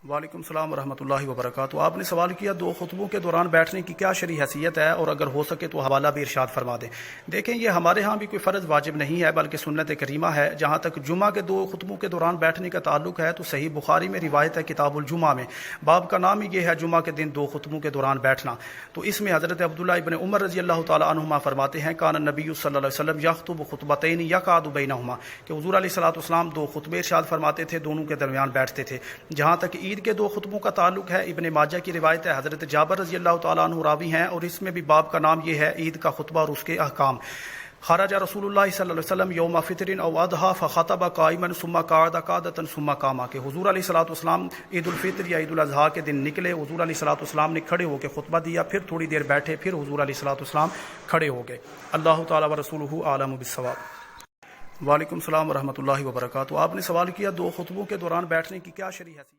وعلیکم السلام ورحمۃ اللہ وبرکاتہ۔ آپ نے سوال کیا دو خطبوں کے دوران بیٹھنے کی کیا شرعی حیثیت ہے، اور اگر ہو سکے تو حوالہ بھی ارشاد فرما دیں۔ دیکھیں، یہ ہمارے ہاں بھی کوئی فرض واجب نہیں ہے بلکہ سنت کریمہ ہے۔ جہاں تک جمعہ کے دو خطبوں کے دوران بیٹھنے کا تعلق ہے تو صحیح بخاری میں روایت ہے کتاب الجمعہ میں، باب کا نام ہی یہ ہے جمعہ کے دن دو خطبوں کے دوران بیٹھنا۔ تو اس میں حضرت عبداللہ ابن عمر رضی اللہ تعالیٰ عنہما فرماتے ہیں کان النبی صلی اللہ علیہ وسلم یخطب خطبتین یقعد بینہما، کہ حضور علیہ الصلوۃ والسلام دو خطبے ارشاد فرماتے تھے، دونوں کے درمیان بیٹھتے تھے۔ جہاں تک عید کے دو خطبوں کا تعلق ہے، ابن ماجہ کی روایت ہے، حضرت جابر رضی اللہ تعالیٰ عنہ راوی ہیں، اور اس میں بھی باب کا نام یہ ہے عید کا خطبہ اور اس کے احکام۔ خرج رسول اللہ صلی اللہ علیہ وسلم یوم فطر او اضحیٰ فخطب قائما ثم قعد قعدۃ ثم قام، کہ حضور علیہ الصلوۃ والسلام عید الفطر یا عید الاضحیٰ کے دن نکلے، حضور علیہ الصلوۃ والسلام نے کھڑے ہو کے خطبہ دیا، پھر تھوڑی دیر بیٹھے، پھر حضور علیہ الصلوۃ والسلام کھڑے ہو گئے۔ اللہ تعالیٰ ورسولہ اعلم بالصواب۔ وعلیکم السلام ورحمۃ اللہ وبرکاتہ۔ آپ نے سوال کیا دو خطبوں کے دوران بیٹھنے کی کیا شرعی حیثیت